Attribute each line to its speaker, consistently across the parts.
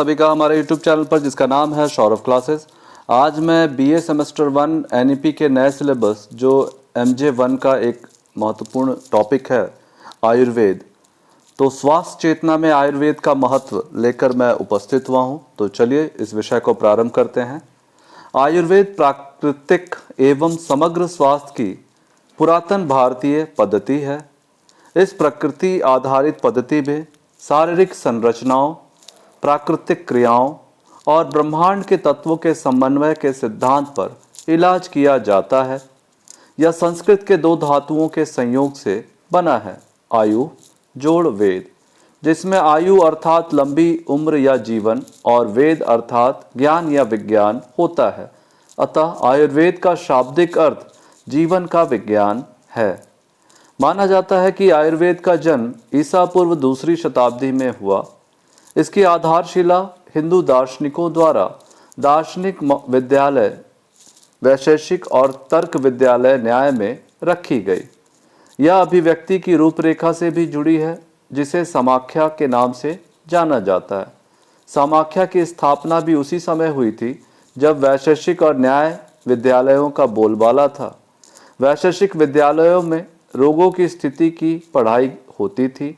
Speaker 1: सभी का हमारे यूट्यूब चैनल पर, जिसका नाम है सौरभ क्लासेस। आज मैं बीए सेमेस्टर 1 एनईपी के नए सिलेबस जो MJ1 का एक महत्वपूर्ण टॉपिक है आयुर्वेद, तो स्वास्थ्य चेतना में आयुर्वेद का महत्व लेकर मैं उपस्थित हुआ हूं। तो चलिए इस विषय को प्रारंभ करते हैं। आयुर्वेद प्राकृतिक एवं समग्र स्वास्थ्य की पुरातन भारतीय पद्धति है। इस प्रकृति आधारित पद्धति में शारीरिक संरचनाओं, प्राकृतिक क्रियाओं और ब्रह्मांड के तत्वों के समन्वय के सिद्धांत पर इलाज किया जाता है। यह संस्कृत के दो धातुओं के संयोग से बना है, आयु जोड़ वेद, जिसमें आयु अर्थात लंबी उम्र या जीवन और वेद अर्थात ज्ञान या विज्ञान होता है। अतः आयुर्वेद का शाब्दिक अर्थ जीवन का विज्ञान है। माना जाता है कि आयुर्वेद का जन्म ईसा पूर्व 2री शताब्दी में हुआ। इसकी आधारशिला हिंदू दार्शनिकों द्वारा दार्शनिक विद्यालय वैशेषिक और तर्क विद्यालय न्याय में रखी गई। यह अभिव्यक्ति की रूपरेखा से भी जुड़ी है, जिसे समाख्या के नाम से जाना जाता है। समाख्या की स्थापना भी उसी समय हुई थी जब वैशेषिक और न्याय विद्यालयों का बोलबाला था। वैशेषिक विद्यालयों में रोगों की स्थिति की पढ़ाई होती थी,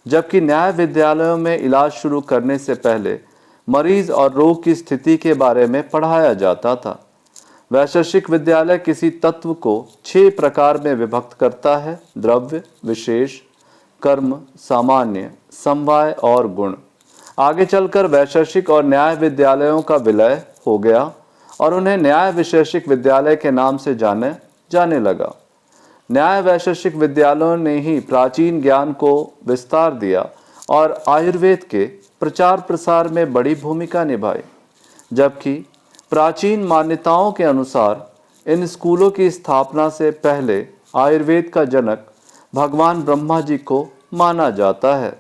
Speaker 1: जबकि न्याय विद्यालयों में इलाज शुरू करने से पहले मरीज और रोग की स्थिति के बारे में पढ़ाया जाता था। वैशेषिक विद्यालय किसी तत्व को 6 प्रकार में विभक्त करता है: द्रव्य, विशेष, कर्म, सामान्य, समवाय और गुण। आगे चलकर वैशेषिक और न्याय विद्यालयों का विलय हो गया और उन्हें न्याय विशेषिक विद्यालय के नाम से जाने लगा। न्याय वैशेषिक विद्यालयों ने ही प्राचीन ज्ञान को विस्तार दिया और आयुर्वेद के प्रचार प्रसार में बड़ी भूमिका निभाई। जबकि प्राचीन मान्यताओं के अनुसार इन स्कूलों की स्थापना से पहले आयुर्वेद का जनक भगवान ब्रह्मा जी को माना जाता है।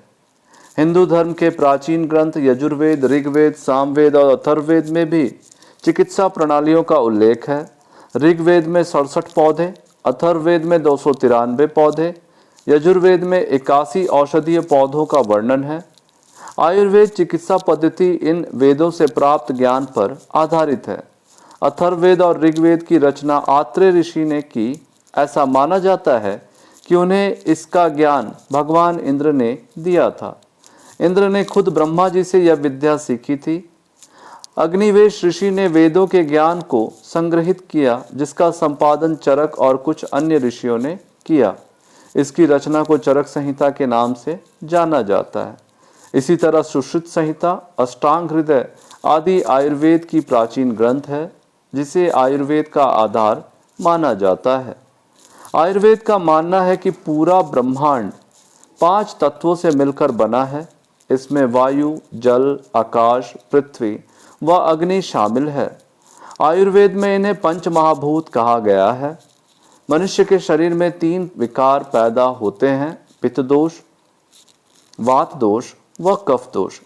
Speaker 1: हिंदू धर्म के प्राचीन ग्रंथ यजुर्वेद, ऋग्वेद, सामवेद और अथर्ववेद में भी चिकित्सा प्रणालियों का उल्लेख है। ऋग्वेद में 67 पौधे, अथर्ववेद में 293 पौधे, यजुर्वेद में 81 औषधीय पौधों का वर्णन है। आयुर्वेद चिकित्सा पद्धति इन वेदों से प्राप्त ज्ञान पर आधारित है। अथर्ववेद और ऋग्वेद की रचना आत्रेय ऋषि ने की। ऐसा माना जाता है कि उन्हें इसका ज्ञान भगवान इंद्र ने दिया था। इंद्र ने खुद ब्रह्मा जी से यह विद्या सीखी थी। अग्निवेश ऋषि ने वेदों के ज्ञान को संग्रहित किया, जिसका संपादन चरक और कुछ अन्य ऋषियों ने किया। इसकी रचना को चरक संहिता के नाम से जाना जाता है। इसी तरह सुश्रुत संहिता, अष्टांग हृदय आदि आयुर्वेद की प्राचीन ग्रंथ है, जिसे आयुर्वेद का आधार माना जाता है। आयुर्वेद का मानना है कि पूरा ब्रह्मांड 5 तत्वों से मिलकर बना है। इसमें वायु, जल, आकाश, पृथ्वी व अग्नि शामिल है। आयुर्वेद में इन्हें पंच महाभूत कहा गया है। मनुष्य के शरीर में 3 विकार पैदा होते हैं: पित्त दोष, वात दोष व कफ दोष।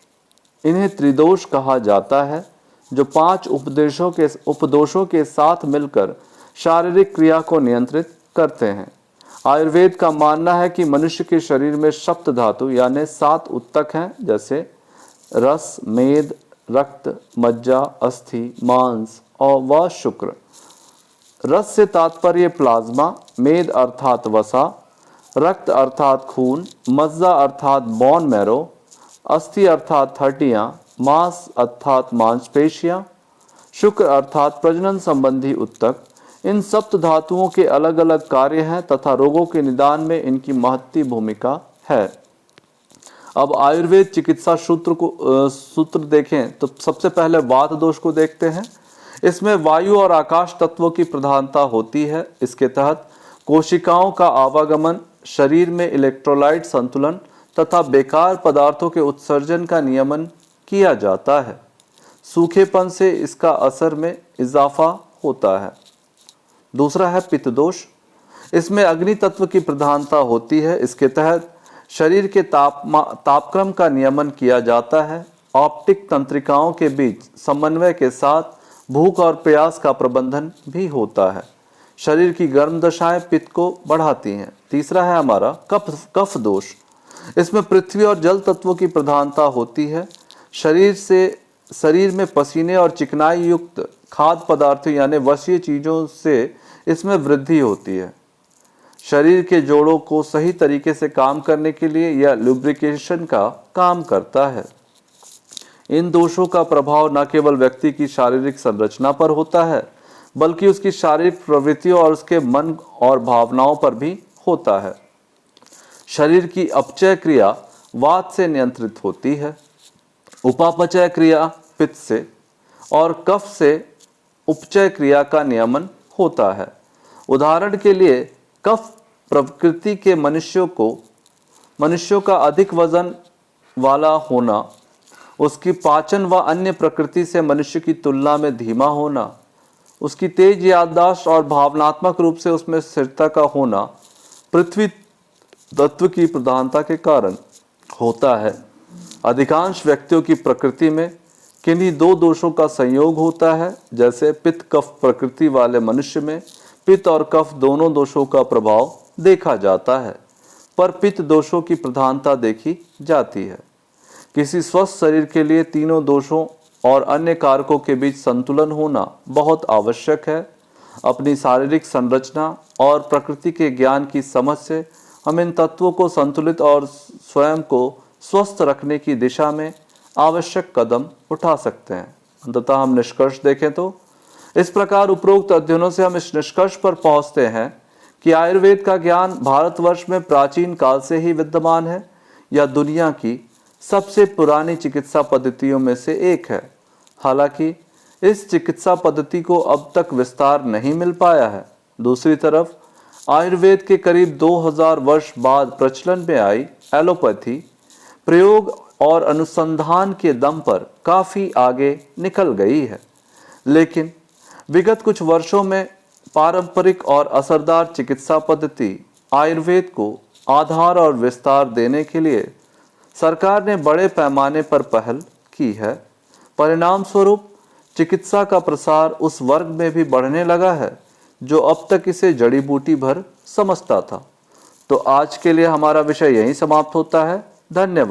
Speaker 1: इन्हें त्रिदोष कहा जाता है, जो 5 उपदोषों के साथ मिलकर शारीरिक क्रिया को नियंत्रित करते हैं। आयुर्वेद का मानना है कि मनुष्य के शरीर में सप्त धातु यानी 7 उत्तक हैं, जैसे रस, मेद, रक्त, मज्जा, अस्थि, मांस और व शुक्र। रस से तात्पर्य प्लाज्मा, मेद अर्थात वसा, रक्त अर्थात खून, मज्जा अर्थात बोन मैरो, अस्थि अर्थात हड्डियां, मांस अर्थात मांसपेशियां, शुक्र अर्थात प्रजनन संबंधी उत्तक। इन सप्त धातुओं के अलग अलग कार्य हैं तथा रोगों के निदान में इनकी महत्वपूर्ण भूमिका है। अब आयुर्वेद चिकित्सा सूत्र देखें तो सबसे पहले वात दोष को देखते हैं। इसमें वायु और आकाश तत्वों की प्रधानता होती है। इसके तहत कोशिकाओं का आवागमन, शरीर में इलेक्ट्रोलाइट संतुलन तथा बेकार पदार्थों के उत्सर्जन का नियमन किया जाता है। सूखेपन से इसका असर में इजाफा होता है। दूसरा है पित्त दोष। इसमें अग्नि तत्व की प्रधानता होती है। इसके तहत शरीर के तापक्रम का नियमन किया जाता है। ऑप्टिक तंत्रिकाओं के बीच समन्वय के साथ भूख और प्यास का प्रबंधन भी होता है। शरीर की गर्म दशाएं पित्त को बढ़ाती हैं। तीसरा है हमारा कफ दोष। इसमें पृथ्वी और जल तत्वों की प्रधानता होती है। शरीर में पसीने और चिकनाई युक्त खाद्य पदार्थों यानी वसीय चीज़ों से इसमें वृद्धि होती है। शरीर के जोड़ों को सही तरीके से काम करने के लिए यह लुब्रिकेशन का काम करता है। इन दोषों का प्रभाव न केवल व्यक्ति की शारीरिक संरचना पर होता है बल्कि उसकी शारीरिक प्रवृत्तियों और उसके मन और भावनाओं पर भी होता है। शरीर की अपचय क्रिया वात से नियंत्रित होती है, उपापचय क्रिया पित्त से और कफ से उपचय क्रिया का नियमन होता है। उदाहरण के लिए कफ प्रकृति के मनुष्यों का अधिक वजन वाला होना, उसकी पाचन व अन्य प्रकृति से मनुष्य की तुलना में धीमा होना, उसकी तेज याददाश्त और भावनात्मक रूप से उसमें स्थिरता का होना पृथ्वी तत्व की प्रधानता के कारण होता है। अधिकांश व्यक्तियों की प्रकृति में किन्हीं दो दोषों का संयोग होता है। जैसे पित्त कफ प्रकृति वाले मनुष्य में पित्त और कफ दोनों दोषों का प्रभाव देखा जाता है, पर पित्त दोषों की प्रधानता देखी जाती है। किसी स्वस्थ शरीर के लिए तीनों दोषों और अन्य कारकों के बीच संतुलन होना बहुत आवश्यक है। अपनी शारीरिक संरचना और प्रकृति के ज्ञान की समझ से हम इन तत्वों को संतुलित और स्वयं को स्वस्थ रखने की दिशा में आवश्यक कदम उठा सकते हैं। अंततः हम निष्कर्ष देखें तो इस प्रकार उपरोक्त अध्ययनों से हम इस निष्कर्ष पर पहुंचते हैं कि आयुर्वेद का ज्ञान भारतवर्ष में प्राचीन काल से ही विद्यमान है। यह दुनिया की सबसे पुरानी चिकित्सा पद्धतियों में से एक है। हालांकि इस चिकित्सा पद्धति को अब तक विस्तार नहीं मिल पाया है। दूसरी तरफ आयुर्वेद के करीब 2000 वर्ष बाद प्रचलन में आई एलोपैथी प्रयोग और अनुसंधान के दम पर काफी आगे निकल गई है। लेकिन विगत कुछ वर्षों में पारंपरिक और असरदार चिकित्सा पद्धति आयुर्वेद को आधार और विस्तार देने के लिए सरकार ने बड़े पैमाने पर पहल की है। परिणाम स्वरूप चिकित्सा का प्रसार उस वर्ग में भी बढ़ने लगा है जो अब तक इसे जड़ी बूटी भर समझता था। तो आज के लिए हमारा विषय यहीं समाप्त होता है। धन्यवाद।